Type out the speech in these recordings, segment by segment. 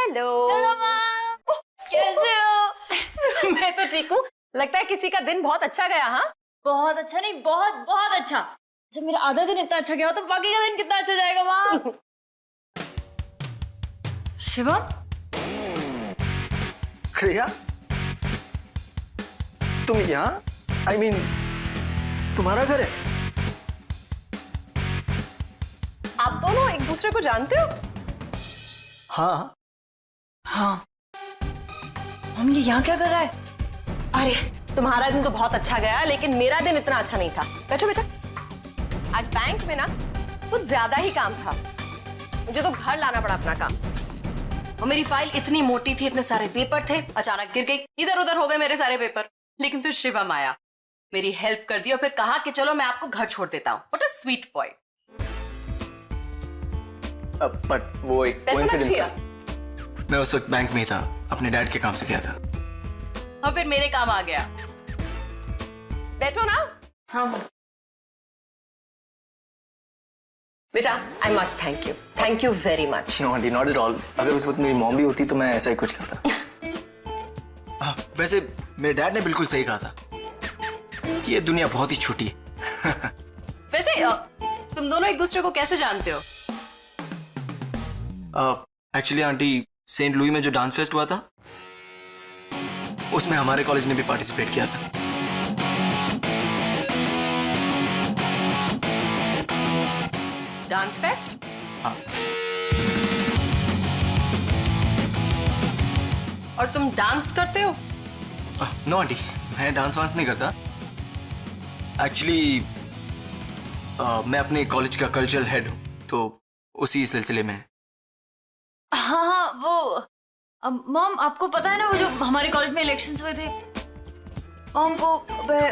Hello. Hello माँ, कैसे हो? मैं तो ठीक हूँ। लगता है किसी का दिन बहुत अच्छा गया। हाँ, बहुत अच्छा नहीं, बहुत बहुत अच्छा। जब मेरा आधा दिन इतना अच्छा गया हो तो बाकी का दिन कितना अच्छा जाएगा माँ। शिवम, क्रिया, तुम यहाँ? I mean, तुम्हारा घर है? आप दोनों एक दूसरे को जानते हो? हाँ। हाँ, हम ये यहाँ क्या कर रहा है? अरे तुम्हारा दिन तो बहुत अच्छा गया, लेकिन मेरा दिन इतना अच्छा नहीं था। बैठो बेटा। आज बैंक में ना कुछ ज्यादा ही काम था। मुझे तो घर लाना पड़ा अपना काम। और मेरी फाइल इतनी मोटी थी, इतने सारे पेपर थे, अचानक गिर गई, इधर उधर हो गए मेरे सारे पेपर। लेकिन फिर शिवम आया, मेरी हेल्प कर दी और फिर कहा कि चलो मैं आपको घर छोड़ देता हूँ। What a sweet boy. But वो एक कोइंसिडेंस था। मैं उस वक्त बैंक में था, अपने डैड के काम से गया था। और फिर मेरे काम आ गया। बैठो ना। हाँ बेटा, I must thank you very much. No aunty, not at all. अगर उस वक्त मेरी मॉम भी होती तो मैं ऐसा ही कुछ करता। वैसे मेरे डैड ने बिल्कुल सही कहा था कि ये दुनिया बहुत ही छोटी है। वैसे तुम दोनों एक दूसरे को कैसे जानते हो? एक्चुअली आंटी, सेंट लुई में जो डांस फेस्ट हुआ था उसमें हमारे कॉलेज ने भी पार्टिसिपेट किया था। Dance fest? हाँ। और तुम डांस करते हो? नो आंटी, मैं डांस वांस नहीं करता। एक्चुअली मैं अपने कॉलेज का कल्चरल हेड हूँ, तो उसी सिलसिले में। हाँ हाँ, वो मॉम, आपको पता है ना वो जो हमारे कॉलेज में इलेक्शंस हुए थे? मॉम, वो मैं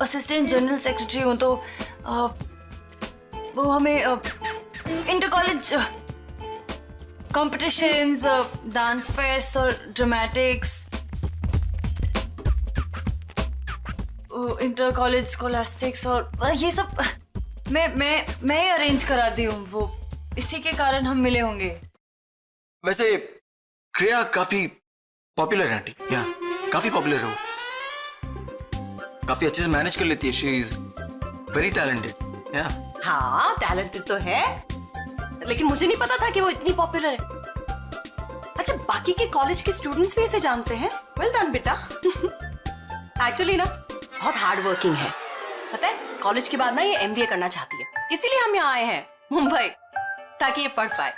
असिस्टेंट जनरल सेक्रेटरी हूँ, तो वो हमें inter college competitions, dance fest और ड्रामेटिक्स, इंटर कॉलेज स्कॉलास्टिक्स और ये सब मैं ही अरेंज कराती हूँ। वो इसी के कारण हम मिले होंगे। वैसे क्रिया काफी पॉपुलर है आंटी। या काफी पॉपुलर है वो। काफी अच्छे से मैनेज कर लेती है। She is very talented. या हाँ, टैलेंटेड तो है, लेकिन मुझे नहीं पता था कि वो इतनी पॉपुलर है। अच्छा, बाकी के कॉलेज के स्टूडेंट्स भी इसे जानते हैं? वेल डन बेटा। एक्चुअली ना बहुत हार्ड वर्किंग है, पता है। कॉलेज के बाद ना ये एमबीए करना चाहती है, इसीलिए हम यहाँ आए हैं मुंबई, ताकि ये पढ़ पाए।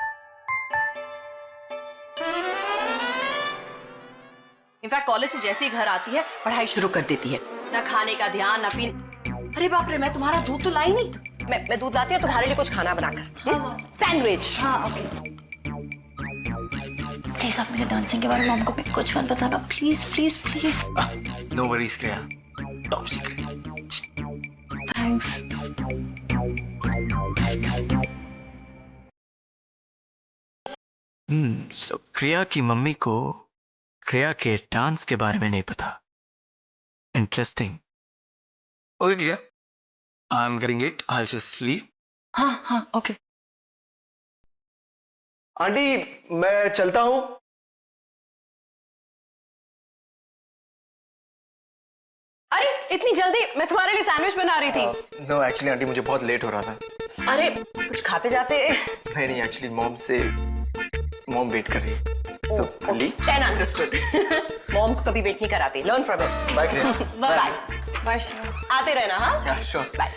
इनफैक्ट कॉलेज से जैसे ही घर आती है पढ़ाई शुरू कर देती है। ना खाने का ध्यान, ना पीने। अरे बाप रे, मैं तुम्हारा दूध तो लाई नहीं। मैं दूध लाती हूँ तुम्हारे लिए कुछ खाना बनाकर। सैंडविच। हाँ, ओके। प्लीज आप मेरे डांसिंग के बारे में मॉम को भी कुछ मत बताना, please please please. No worries Kriya, top secret. Thanks. So Kriya की मम्मी को क्रिया के डांस के बारे में नहीं पता। इंटरेस्टिंग। ओके क्रिया, I am getting it. I just leave. हाँ हाँ, ओके। आंटी, मैं चलता हूँ। अरे इतनी जल्दी? मैं तुम्हारे लिए सैंडविच बना रही थी। नो एक्चुअली आंटी, मुझे बहुत लेट हो रहा था। अरे कुछ खाते जाते। नहीं, एक्चुअली मॉम वेट कर रही है। So, Ali? 10 understood. मॉम को कभी वेट नहीं कराती। Learn from it. Bye Kriya. Bye bye Shivam. आते रहना। हाँ, या श्योर। बाय।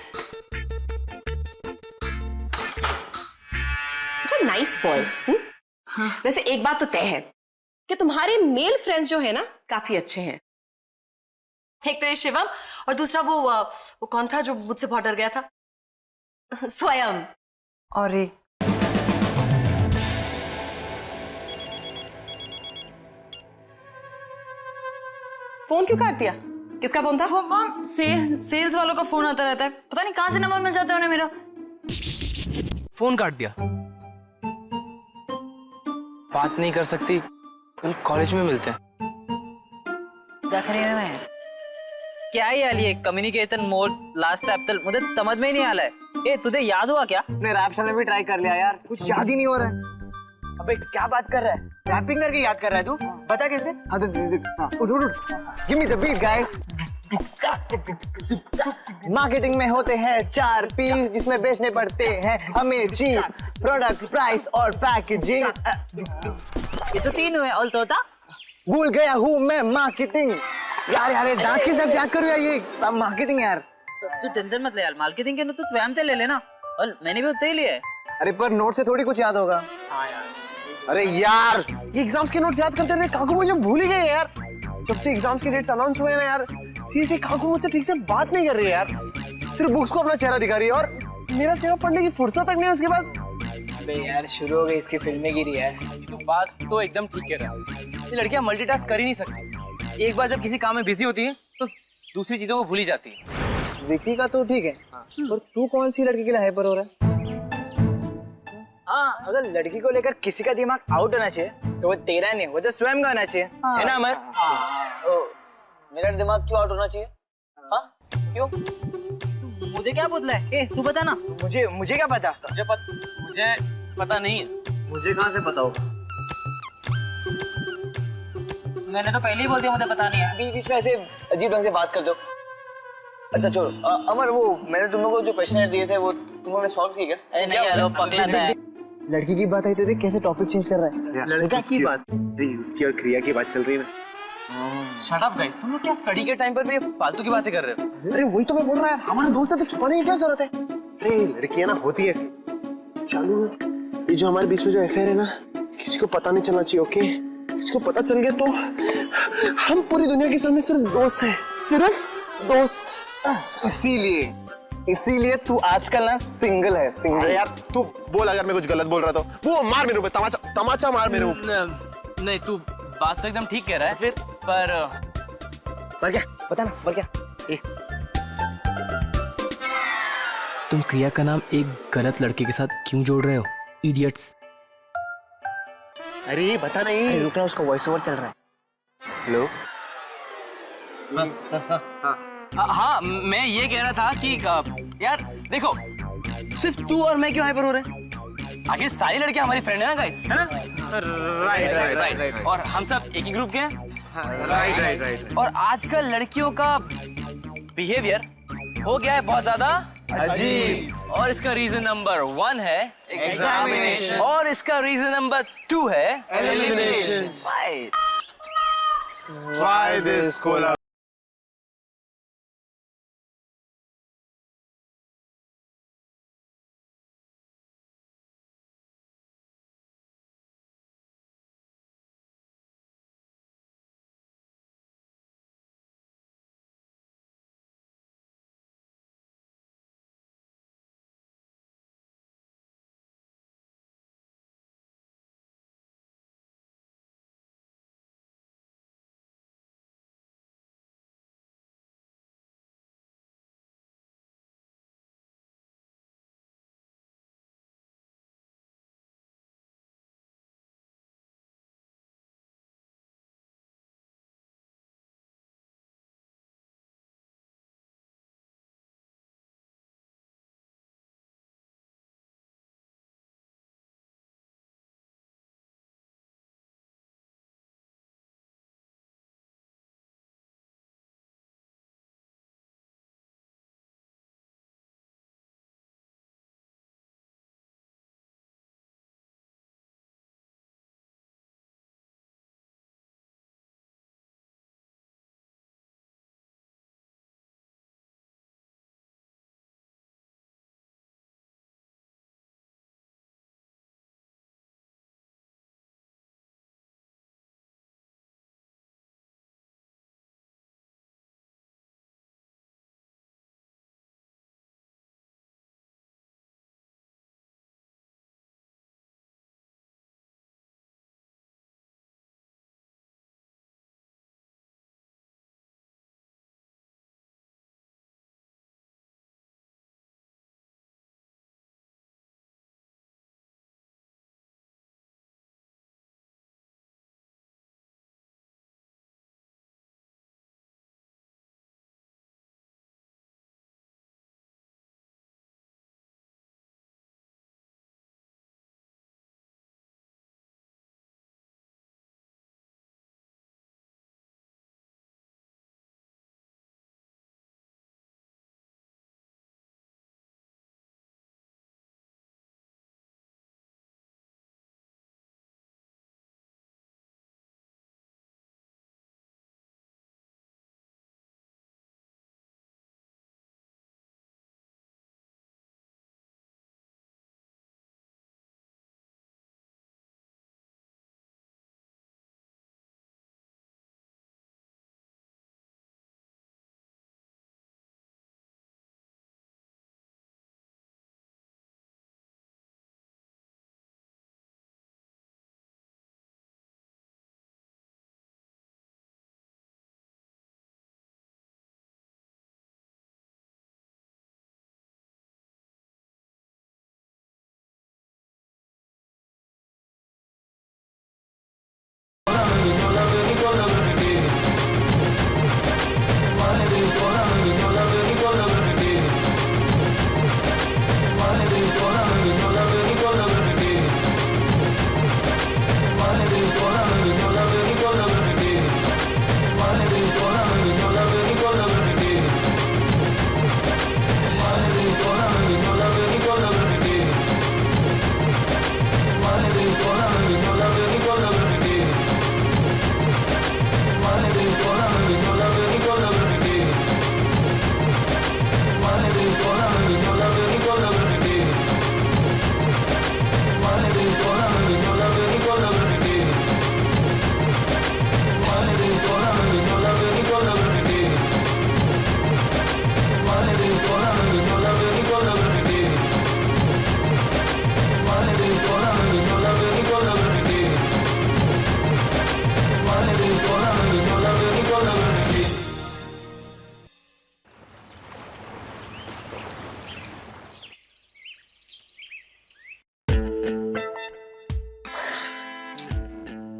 Nice boy. वैसे एक बात तो तय है कि तुम्हारे मेल फ्रेंड्स जो है ना, काफी अच्छे हैं। एक तो ये शिवम, और दूसरा वो कौन था जो मुझसे बहुत डर गया था? स्वयं। और एक फोन क्यों काट दिया? किसका फोन था? वो मॉम, सेल्स वालों का फोन आता रहता है, पता नहीं कहाँ से नंबर मिल जाता है उन्हें मेरा। फोन काट दिया। बात नहीं कर सकती, कल कॉलेज में मिलते हैं। क्या खरीदना है? क्या ही आली है कम्युनिकेशन मोड लास्ट एप्पल, मुझे समझ में ही नहीं आ रहा है। ए तुझे याद हुआ क्या? अपने रैप में भी ट्राई कर लिया यार, कुछ याद ही नहीं हो रहा है। अबे क्या बात कर रहा है? रैपिंग करके याद कर रहा है तू? बता कैसे? हाँ तो उठ उठ उठ। Give me the beat guys. Marketing में होते हैं 4 P जिसमें बेचने पड़ते हैं हमें चीज, प्रोडक्ट, प्राइस और पैकेजिंग। ये तो 3 हुए ऑल तोता। भूल गया हूँ मैं मार्केटिंग। यार डांस के साथ याद करो यार, ये मार्केटिंग यार। तू टेंशन मत ले यार, मार्केटिंग के नो तू स्वयं से ले लेना, और मैंने भी उतने ही लिए। अरे पर नोट से थोड़ी कुछ याद होगा। अरे यार ये एग्जाम्स के नोट्स याद करते रहे, काकू मुझे भूल ही गए यार। जब से एग्जाम्स के डेट्स अनाउंस हुए ना यार, सीधे काकू मुझसे ठीक से बात नहीं कर रही है यार, सिर्फ बुक्स को अपना चेहरा दिखा रही है और मेरा चेहरा पढ़ने की फुर्सत तक नहीं है उसके पास। अबे यार शुरू हो गई इसकी फिल्में गिरी है। तो बात तो एकदम ठीक कह रहा है, ये लड़कियां मल्टीटास्क कर ही नहीं सकती। एक बार जब किसी काम में बिजी होती है तो दूसरी चीजों को भूल ही जाती है। विकी का तो ठीक है, पर तू कौन सी लड़की के लिए हाइपर हो रहा है? हाँ, अगर लड़की को लेकर किसी का दिमाग आउट होना चाहिए तो वो तेरा नहीं, वो तो स्वयं का होना चाहिए, है ना अमर? मेरा दिमाग क्यों आउट होना चाहिए? हाँ क्यों? मुझे क्या बोला है? तू बता ना। मुझे क्या पता? मुझे पता नहीं है। मुझे कहाँ से पता होगा? मैंने तो पहले ही बोल दिया मुझे पता नहीं है। बीच बीच में ऐसे अजीब ढंग से बात कर दो। अच्छा छोड़ो, अमर वो मैंने तुम लोगों को जो क्वेश्चन दिए थे वो तुम लोगों ने सॉल्व किए क्या? अरे नहीं यार, वो पगला है। लड़की की बात आई तो देख कैसे टॉपिक चेंज कर रहा है। लड़का की बात, उसकी और क्रिया की बात चल रही है ना। शट अप गाइस, तुम लोग क्या स्टडी के टाइम पर भी फालतू की बातें कर रहे हो? अरे वही तो मैं बोल रहा है, हमारा दोस्त है तो छुपाने की क्या जरूरत है? अरे लड़कियां ना होती है ऐसी। चालू ये जो हमारे बीच में जो अफेयर है ना, किसी को पता नहीं चलना चाहिए, ओके? किसी को पता चल गया तो हम पूरी दुनिया के सामने सिर्फ दोस्त हैं, सिर्फ दोस्त। इसीलिए तू आजकल ना सिंगल है, सिंगल। अरे यार तू बोल, अगर मैं कुछ गलत बोल रहा तो वो मार मेरे ऊपर, तमाचा मार मेरे ऊपर। नहीं, तू बात तो एकदम ठीक कह रहा है, फिर पर क्या बता ना, पर क्या? तुम क्रिया का नाम एक गलत लड़के के साथ क्यों जोड़ रहे हो, इडियट्स? अरे बता नहीं। रुक रहा, उसका वॉइस ओवर चल रहा है। हेलो। हाँ, मैं ये कह रहा था कि यार देखो, सिर्फ तू और मैं क्यों हाइपर हो रहे हैं? आखिर सारी लड़कियां हमारी फ्रेंड है ना गाइस, है ना? राइट। और हम सब एक ही ग्रुप के हैं। राइट। और आजकल लड़कियों का बिहेवियर हो गया है बहुत ज्यादा अजीब। और इसका रीजन नंबर 1 है एग्जामिनेशन। और इसका रीजन नंबर 2 है elimination. Right. Why this cola?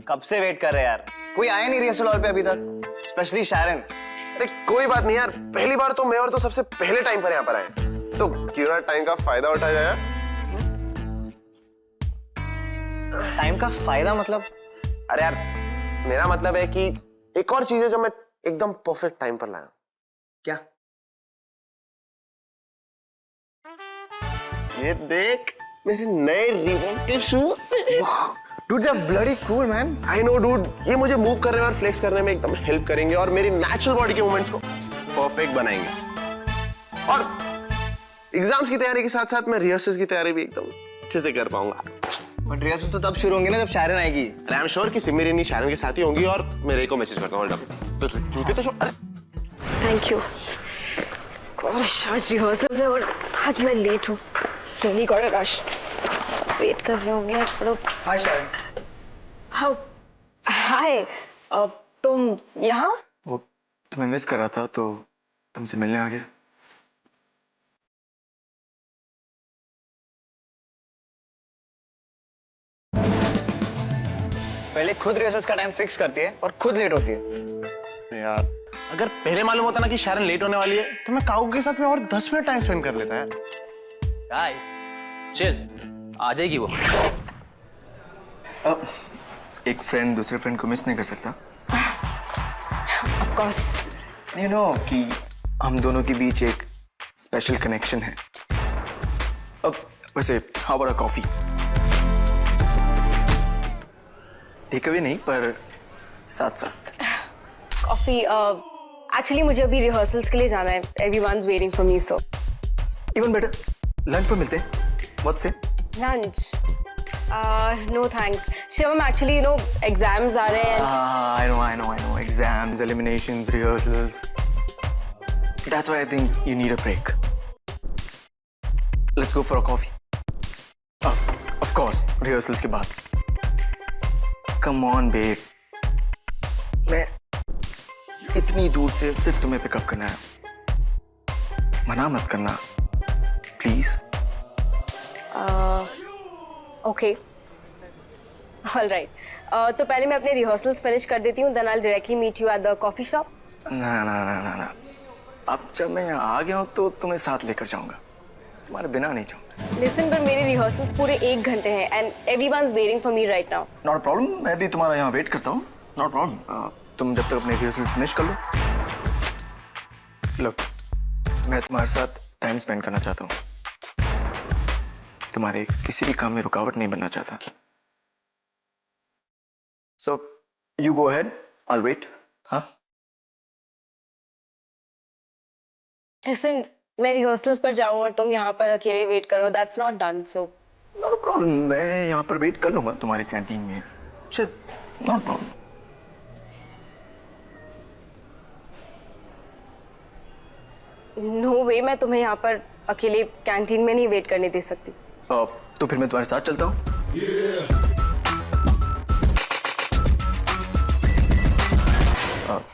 कब से वेट कर रहे हैं यार, कोई आया नहीं रिहर्सल हॉल पे अभी तक, स्पेशली शारन। अरे कोई बात नहीं यार, पहली बार तो मैं और तो सबसे पहले टाइम पर यहाँ पर आए, तो क्यों ना टाइम का फायदा उठाया जाए यार। टाइम का फायदा मतलब? अरे यार मेरा मतलब है कि एक और चीज है जो मैं एकदम परफेक्ट टाइम पर लाया। क्या? ये देख मेरे नए रीबॉक के shoes. Dude, they're bloody cool, man. I know dude, ये मुझे मूव करने और फ्लेक्स करने में एकदम हेल्प करेंगे और मेरी नेचुरल बॉडी के मूवमेंट्स को परफेक्ट बनाएंगे। और एग्जाम्स की तैयारी के साथ साथ मैं रिहर्सल्स की तैयारी भी एकदम अच्छे से कर पाऊंगा। बट रिहर्सल तो तब शुरू होंगे ना जब शारन आएगी। अरे आई एम श्योर कि सिमी रेनी शारन के साथ ही होंगी और मेरे को मैसेज करता हूँ। तो जूते तो अरे थैंक यू। आज रिहर्सल है और आज मैं लेट हूँ। Really got a rush. Wait कर रहे होंगे आप लोग। हाय शारन। हाय, तुम यहाँ? वो तुम्हें मिस कर रहा था तो तुमसे मिलने आ गया। पहले खुद रिहर्सल्स का टाइम फिक्स करती है और खुद लेट होती है। यार अगर पहले मालूम होता ना कि शारन लेट होने वाली है तो मैं काऊ के साथ में और 10 मिनट टाइम स्पेंड कर लेता यार। गाइस चिल, आ जाएगी वो। एक फ्रेंड दूसरे फ्रेंड को मिस नहीं कर सकता। Of course. यू नो कि हम दोनों के बीच एक स्पेशल कनेक्शन है। अब वैसे how about a coffee? Take away नहीं पर साथ साथ कॉफी। एक्चुअली मुझे अभी रिहर्सल्स के लिए जाना है। Everyone's waiting for me, so even better lunch पर मिलते हैं। What's say? Lunch? No thanks Shivam, actually you know exams आ रहे हैं। I know exams, eliminations, rehearsals. That's why I think you need a break. Let's go for a coffee. Of course, rehearsals के बाद। Come on, babe. मैं इतनी दूर से सिर्फ तुम्हें पिकअप करना है। मना मत करना, प्लीज। Okay, all right. तो पहले मैं अपने रिहर्सल्स फिनिश कर देती हूँ, then I will directly meet you at the coffee shop. ना। अब जब मैं यहाँ आ गया हूँ तो तुम्हें साथ लेकर जाऊंगा, तुम्हारे बिना नहीं जाऊंगा। लिसन, पर मेरे रिहर्सल्स पूरे 1 घंटे हैं and everyone's waiting for me right now. Not problem, मैं भी तुम्हारा यहाँ वेट करता हूँ। नॉट प्रॉब्लम, तुम जब तक अपने रिहर्सल फिनिश कर लो। लुक, मैं तुम्हारे साथ टाइम स्पेंड करना चाहता हूँ, तुम्हारे किसी भी काम में रुकावट नहीं बनना चाहता। So you go ahead, I will wait. हाँ लिसन, मैं रिहर्सल्स पर जाऊँ और तुम यहाँ पर अकेले वेट करो, that's not done. So no problem, मैं यहाँ पर वेट कर लूंगा तुम्हारी कैंटीन में। Not problem. नो वे, मैं तुम्हें यहाँ पर अकेले कैंटीन में नहीं वेट करने दे सकती। तो फिर मैं तुम्हारे साथ चलता हूँ।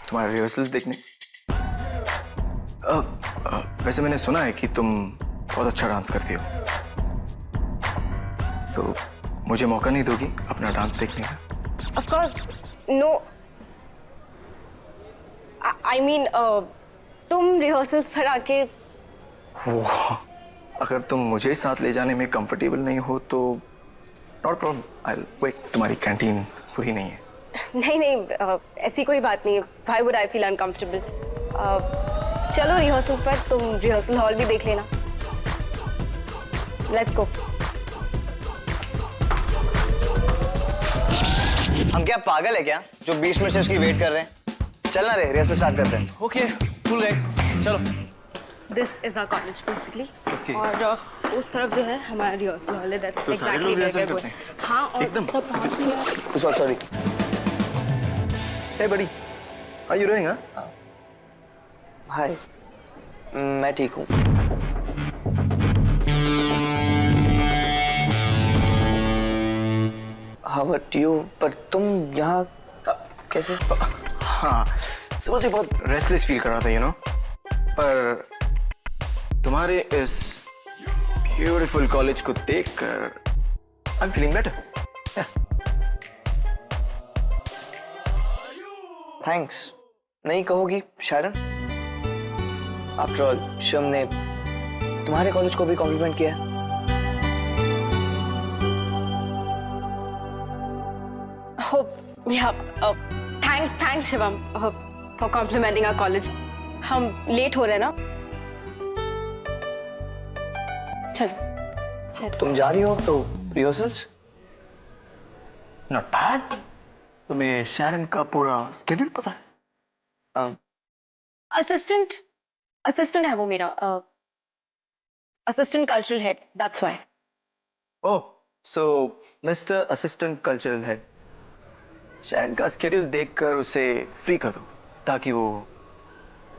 तुम्हारे रिहर्सल्स देखने। वैसे मैंने सुना है कि तुम बहुत अच्छा डांस करती हो, तो मुझे मौका नहीं दोगी अपना डांस देखने का? Of course, no. I mean, तुम रिहर्सल्स पर आके। अगर तुम मुझे साथ ले जाने में कंफर्टेबल नहीं हो तो not problem, I will wait. तुम्हारी कैंटीन पूरी नहीं है। नहीं, ऐसी कोई बात नहीं है। Why would I feel uncomfortable? चलो रिहर्सल्स पर, तुम रिहर्सल हॉल भी देख लेना। Let's go. हम क्या पागल है क्या जो 20 मिनट से उसकी वेट कर रहे हैं? चलना रे, रिहर्सल स्टार्ट करते हैं। ओके कूल गाइस, चलो। This is our college basically. Okay. और उस तरफ जो है हमारा रिहर्सल हॉल है। That's तो सारे exactly लोग where रिहर्सल we're करते going. हैं? हाँ, और एकदम? सब पहुंच भी गए। Sorry. Hey buddy, how you doing? Hi, मैं ठीक हूँ। How about you? पर तुम यहाँ कैसे? हाँ, सुबह से बहुत रेस्टलेस फील कर रहा था, यू नो, पर तुम्हारे इस ब्यूटीफुल कॉलेज को देखकर I am feeling better. Thanks नहीं कहोगी शारन? आफ्टर ऑल शिवम ने तुम्हारे कॉलेज को भी कॉम्प्लीमेंट किया है। Thanks Shivam for complimenting our college. हम लेट हो रहे हैं ना, चलो। तुम जा रही हो तो रिहर्सल्स? Not bad. तुम्हें शैरन का पूरा स्केड्यूल पता है? असिस्टेंट है वो मेरा, assistant cultural head, that's why. Oh, so mister assistant cultural head, Sharon का स्केड्यूल देखकर उसे फ्री कर दो ताकि वो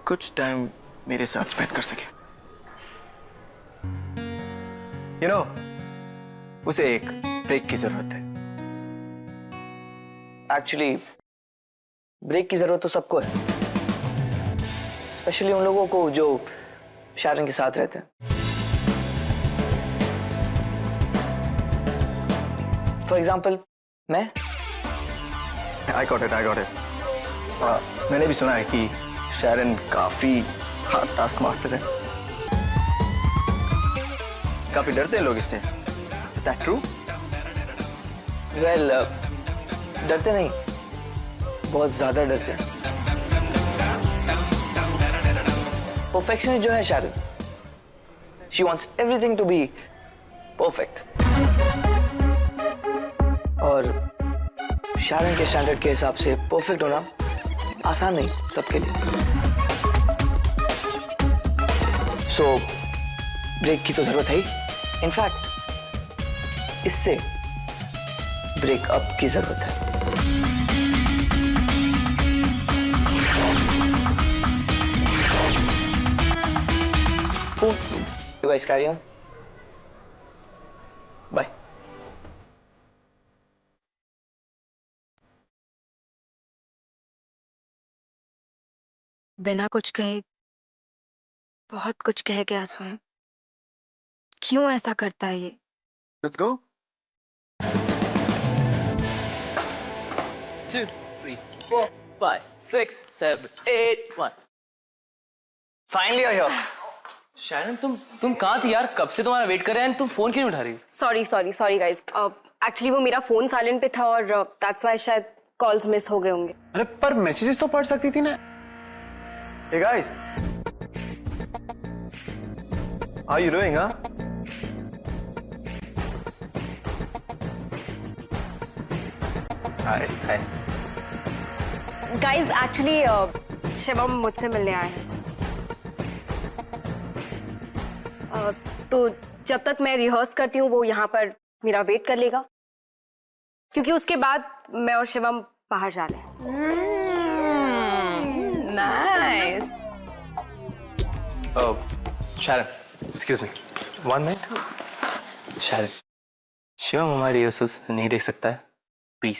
कुछ टाइम मेरे साथ स्पेंड कर सके। यू नो, उसे एक ब्रेक की जरूरत है। एक्चुअली ब्रेक की जरूरत तो सबको है, स्पेशली उन लोगों को जो शारन के साथ रहते हैं। फॉर एग्जाम्पल मैं। I got it. मैंने भी सुना है कि शैरन काफी हार्ड टास्क मास्टर है, काफी डरते हैं लोग इससे। Is that true? वेल डरते नहीं, बहुत ज्यादा डरते हैं। परफेक्शनिस्ट जो है Sharon, she wants everything to be perfect, और शारन के स्टैंडर्ड के हिसाब से परफेक्ट होना आसान नहीं सबके लिए। सो ब्रेक की तो जरूरत है ही। इनफैक्ट इससे ब्रेकअप की जरूरत है। Cool. You guys carry on. Bye. बिना कुछ कहे बहुत कुछ कह गया स्वयं। क्यों ऐसा करता है ये? Let's go. 2, 3, 4, 5, 6, 7, 8, 1। Finally you're here. Sharon, तुम कहाँ थी यार? कब से तुम्हारा वेट कर रहे हैं, तुम फोन क्यों नहीं उठा रही? सॉरी गाइस, एक्चुअली वो मेरा फोन साइलेंट पे था और दैट्स व्हाई शायद कॉल्स मिस हो गए होंगे। अरे पर मैसेजेस तो पढ़ सकती थी ना। Hey guys, how you doing, huh? Hi. Guys actually Shivam मुझसे मिलने आए हैं, तो जब तक मैं रिहर्स करती हूँ वो यहाँ पर मेरा वेट कर लेगा, क्योंकि उसके बाद मैं और शिवम बाहर जा रहे हैं। Nice. Oh, Sharon, excuse me, 1 minute. Sharon, Shivam हमारी रिहर्सल्स नहीं देख सकता है, प्लीज।